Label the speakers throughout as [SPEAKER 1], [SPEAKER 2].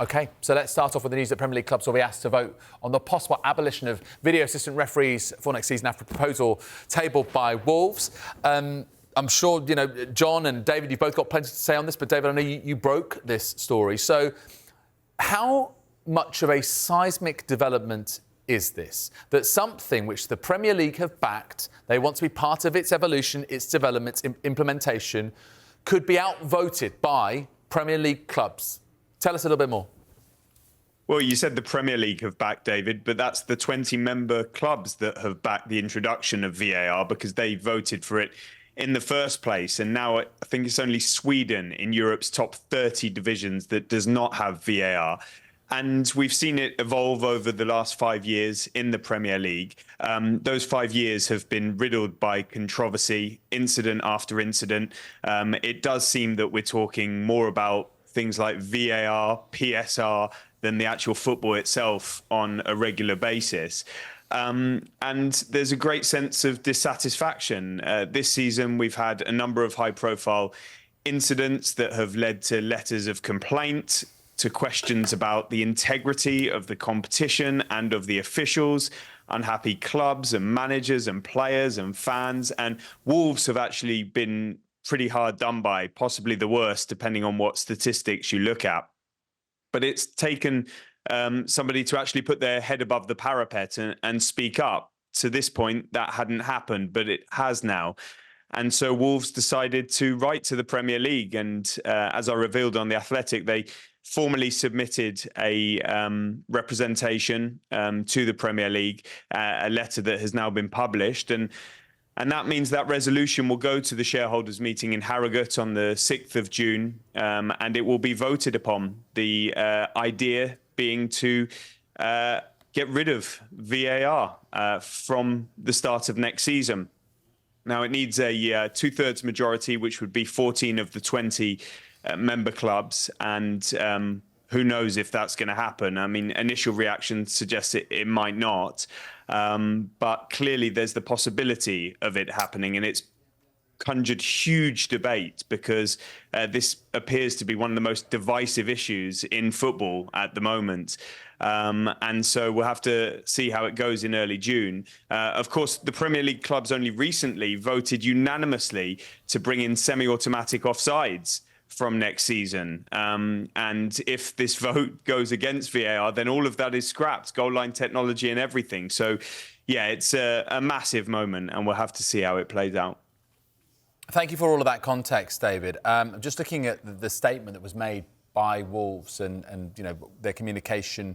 [SPEAKER 1] OK, so let's start off with the news that Premier League clubs will be asked to vote on the possible abolition of video assistant referees for next season after a proposal tabled by Wolves. I'm sure, you know, John and David, you've both got plenty to say on this, but David, I know you broke this story. So how much of a seismic development is this? That something which the Premier League have backed, they want to be part of its evolution, its development, implementation, could be outvoted by Premier League clubs? Tell us a little bit more.
[SPEAKER 2] Well, you said the Premier League have backed, David, but that's the 20-member clubs that have backed the introduction of VAR because they voted for it in the first place. And now I think it's only Sweden in Europe's top 30 divisions that does not have VAR. And we've seen it evolve over the last 5 years in the Premier League. Those 5 years have been riddled by controversy, incident after incident. It does seem that we're talking more about things like VAR, PSR, than the actual football itself on a regular basis. And there's a great sense of dissatisfaction. This season, we've had a number of high-profile incidents that have led to letters of complaint, to questions about the integrity of the competition and of the officials, unhappy clubs and managers and players and fans. And Wolves have actually been pretty hard done by, possibly the worst, depending on what statistics you look at. But it's taken somebody to actually put their head above the parapet and speak up. To this point, that hadn't happened, but it has now. And so Wolves decided to write to the Premier League. And as I revealed on The Athletic, they formally submitted a representation to the Premier League, a letter that has now been published. And that means that resolution will go to the shareholders meeting in Harrogate on the 6th of June, and it will be voted upon. The idea being to get rid of VAR from the start of next season. Now, it needs a two-thirds majority, which would be 14 of the 20 member clubs, and who knows if that's going to happen. I mean, initial reaction suggests it might not. But clearly there's the possibility of it happening, and it's conjured huge debate because this appears to be one of the most divisive issues in football at the moment. And so we'll have to see how it goes in early June. Of course, the Premier League clubs only recently voted unanimously to bring in semi-automatic offsides from next season. And if this vote goes against VAR, then all of that is scrapped, goal line technology and everything. So, yeah, it's a massive moment, and we'll have to see how it plays out.
[SPEAKER 1] Thank you for all of that context, David. I'm just looking at the statement that was made by Wolves and you know, their communication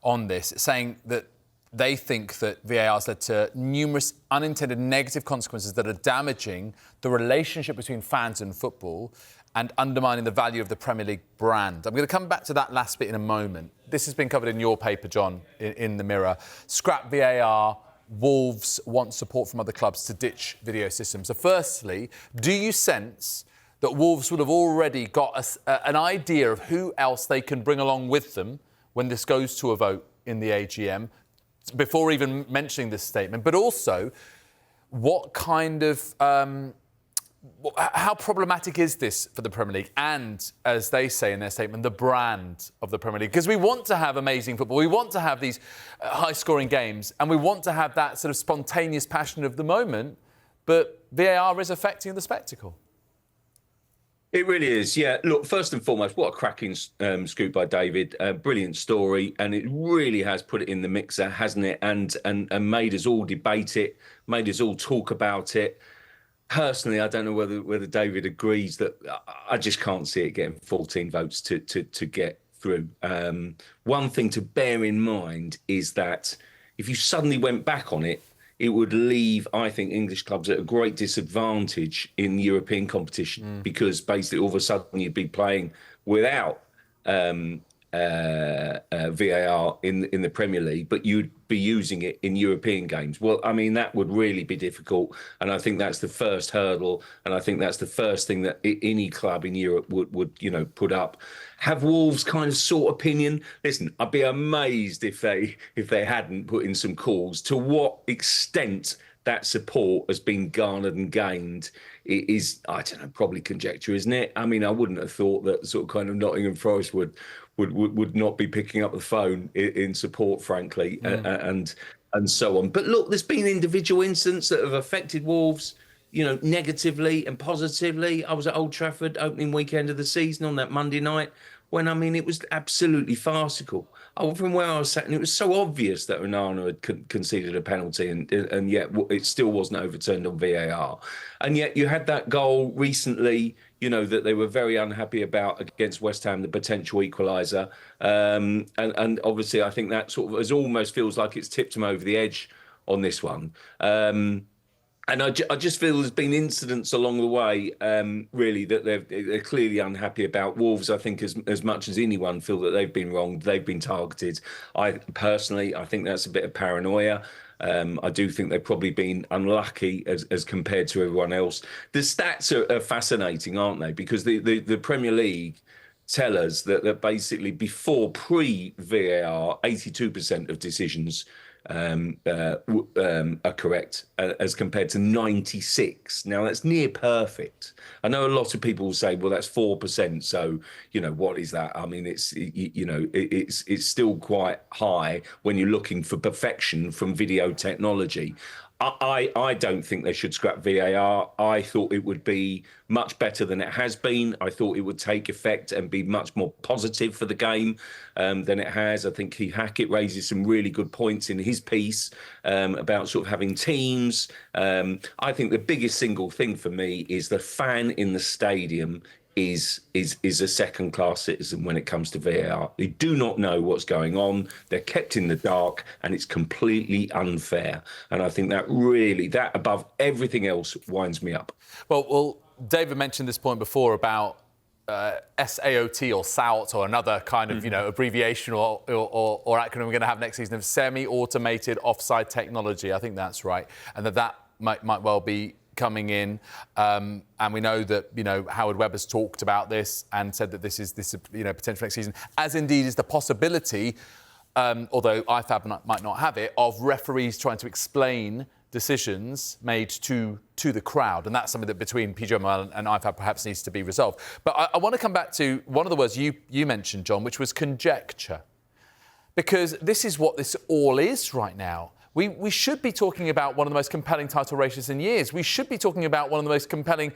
[SPEAKER 1] on this, saying that they think that VAR has led to numerous unintended negative consequences that are damaging the relationship between fans and football and undermining the value of the Premier League brand. I'm going to come back to that last bit in a moment. This has been covered in your paper, John, in the Mirror. Scrap VAR. Wolves want support from other clubs to ditch video systems. So firstly, do you sense that Wolves would have already got an idea of who else they can bring along with them when this goes to a vote in the AGM, before even mentioning this statement? But also, what kind of... how problematic is this for the Premier League and, as they say in their statement, the brand of the Premier League? Because we want to have amazing football, we want to have these high-scoring games, and we want to have that sort of spontaneous passion of the moment, but VAR is affecting the spectacle.
[SPEAKER 3] It really is, yeah. Look, first and foremost, what a cracking scoop by David. Brilliant story, and it really has put it in the mixer, hasn't it? And made us all debate it, made us all talk about it. Personally, I don't know whether David agrees that I just can't see it getting 14 votes to get through. One thing to bear in mind is that if you suddenly went back on it, it would leave, I think, English clubs at a great disadvantage in the European competition because basically all of a sudden you'd be playing without VAR in the Premier League, but you'd be using it in European games. Well, I mean, that would really be difficult. And I think that's the first hurdle. And I think that's the first thing that any club in Europe would you know, put up. Have Wolves kind of sought opinion? Listen, I'd be amazed if they hadn't put in some calls. To what extent that support has been garnered and gained is, I don't know, probably conjecture, isn't it? I mean, I wouldn't have thought that sort of kind of Nottingham Forest would not be picking up the phone in support, frankly, and so on. But look, there's been individual incidents that have affected Wolves, negatively and positively. I was at Old Trafford opening weekend of the season on that Monday night when, I mean, it was absolutely farcical. From where I was sat, and it was so obvious that Onana had conceded a penalty, and yet it still wasn't overturned on VAR. And yet you had that goal recently, that they were very unhappy about against West Ham, the potential equaliser. And obviously, I think that sort of almost feels like it's tipped them over the edge on this one. And I just feel there's been incidents along the way, really, that they're clearly unhappy about. Wolves, I think, as much as anyone, feel that they've been wronged, they've been targeted. I think that's a bit of paranoia. I do think they've probably been unlucky as compared to everyone else. The stats are fascinating, aren't they? Because the Premier League tell us that basically before pre-VAR, 82% of decisions are correct, as compared to 96. Now that's near perfect. I know a lot of people will say, well, that's 4%. So what is that? I mean, it's still quite high when you're looking for perfection from video technology. I don't think they should scrap VAR. I thought it would be much better than it has been. I thought it would take effect and be much more positive for the game than it has. I think Keith Hackett raises some really good points in his piece about sort of having teams. I think the biggest single thing for me is the fan in the stadium is a second-class citizen when it comes to VAR. They do not know what's going on. They're kept in the dark, and it's completely unfair. And I think that above everything else winds me up.
[SPEAKER 1] Well, David mentioned this point before about SAOT or SAOT or another kind of abbreviation or acronym we're going to have next season of semi-automated offside technology. I think that's right, and that might well be coming in, and we know that Howard Webb has talked about this and said that this is potential next season, as indeed is the possibility, although IFAB might not have it, of referees trying to explain decisions made to the crowd, and that's something that between PGMOL and IFAB perhaps needs to be resolved. But I want to come back to one of the words you mentioned, John, which was conjecture, because this is what this all is right now. We should be talking about one of the most compelling title races in years. We should be talking about one of the most compelling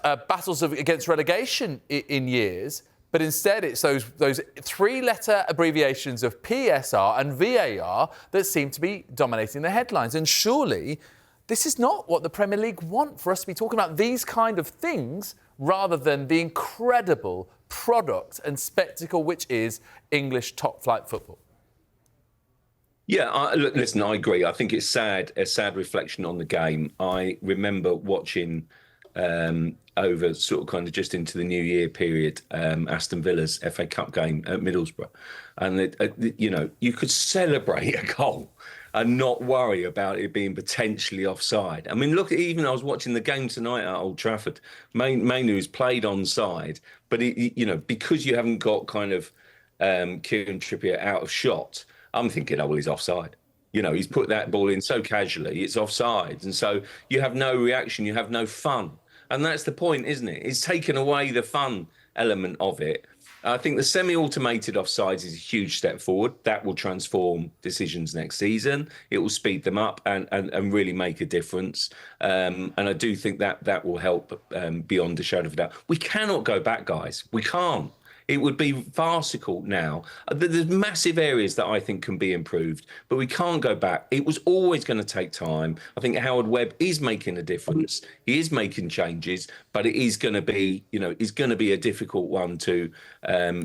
[SPEAKER 1] battles against relegation in years. But instead, it's those three-letter abbreviations of PSR and VAR that seem to be dominating the headlines. And surely, this is not what the Premier League want, for us to be talking about these kind of things rather than the incredible product and spectacle which is English top-flight football.
[SPEAKER 3] Yeah, listen, I agree. I think it's a sad reflection on the game. I remember watching over sort of kind of just into the New Year period, Aston Villa's FA Cup game at Middlesbrough. And, you could celebrate a goal and not worry about it being potentially offside. I mean, look, even I was watching the game tonight at Old Trafford. Mainoo's played onside, but, because you haven't got kind of Kieran Trippier out of shot, I'm thinking, well, he's offside. He's put that ball in so casually, it's offside. And so you have no reaction, you have no fun. And that's the point, isn't it? It's taken away the fun element of it. I think the semi-automated offsides is a huge step forward. That will transform decisions next season. It will speed them up and really make a difference. And I do think that will help beyond a shadow of a doubt. We cannot go back, guys. We can't. It would be farcical now. There's massive areas that I think can be improved, but we can't go back. It was always going to take time. I think Howard Webb is making a difference. He is making changes, but it is going to be, a difficult one to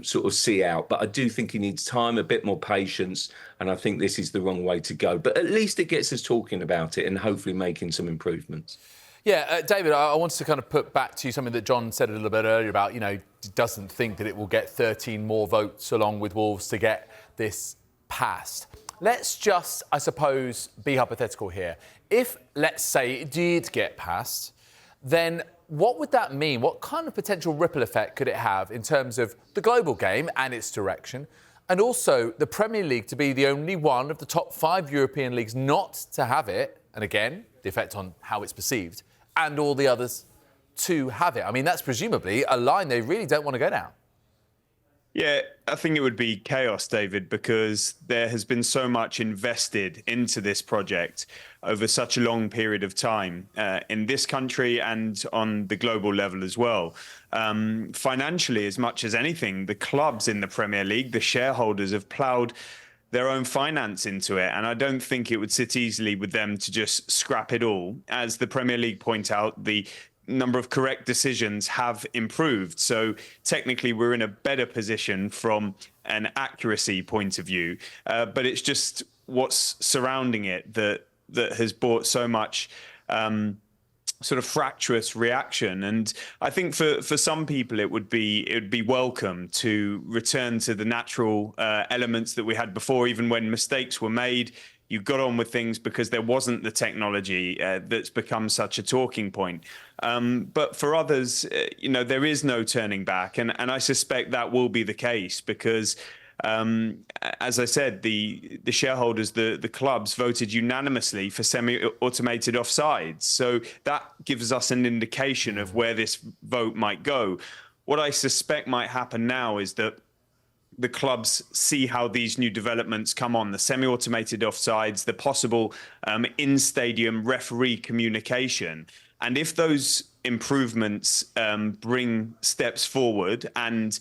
[SPEAKER 3] sort of see out. But I do think he needs time, a bit more patience, and I think this is the wrong way to go. But at least it gets us talking about it and hopefully making some improvements.
[SPEAKER 1] Yeah, David, I wanted to kind of put back to you something that John said a little bit earlier about, doesn't think that it will get 13 more votes along with Wolves to get this passed. Let's just, I suppose, be hypothetical here. If, let's say, it did get passed, then what would that mean? What kind of potential ripple effect could it have in terms of the global game and its direction, and also the Premier League to be the only one of the top 5 European leagues not to have it? And again, the effect on how it's perceived, and all the others to have it. I mean, that's presumably a line they really don't want to go down.
[SPEAKER 2] Yeah, I think it would be chaos, David, because there has been so much invested into this project over such a long period of time in this country and on the global level as well. Financially, as much as anything, the clubs in the Premier League, the shareholders have ploughed their own finance into it. And I don't think it would sit easily with them to just scrap it all. As the Premier League point out, the number of correct decisions have improved. So technically we're in a better position from an accuracy point of view. But it's just what's surrounding it that has brought so much sort of fractious reaction. And I think for some people it would be welcome to return to the natural elements that we had before. Even when mistakes were made, you got on with things because there wasn't the technology that's become such a talking point. But for others, there is no turning back. And I suspect that will be the case because, as I said, the shareholders, the clubs voted unanimously for semi-automated offsides. So that gives us an indication of where this vote might go. What I suspect might happen now is that the clubs see how these new developments come on, the semi-automated offsides, the possible in-stadium referee communication. And if those improvements bring steps forward and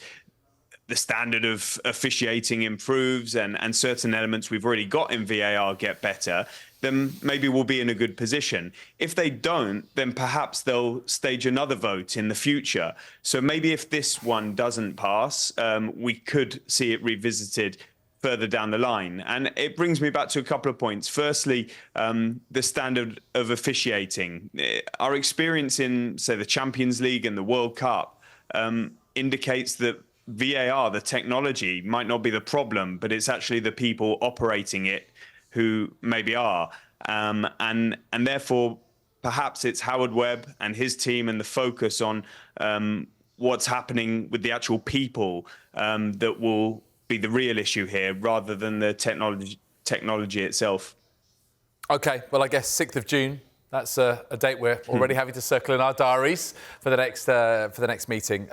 [SPEAKER 2] the standard of officiating improves and certain elements we've already got in VAR get better, then maybe we'll be in a good position. If they don't, then perhaps they'll stage another vote in the future. So maybe if this one doesn't pass, we could see it revisited further down the line. And it brings me back to a couple of points. Firstly, the standard of officiating. Our experience in, say, the Champions League and the World Cup indicates that VAR, the technology, might not be the problem, but it's actually the people operating it who maybe are. And therefore, perhaps it's Howard Webb and his team and the focus on what's happening with the actual people that will be the real issue here rather than the technology itself.
[SPEAKER 1] OK, well, I guess 6th of June, that's a date we're already having to circle in our diaries for the next meeting.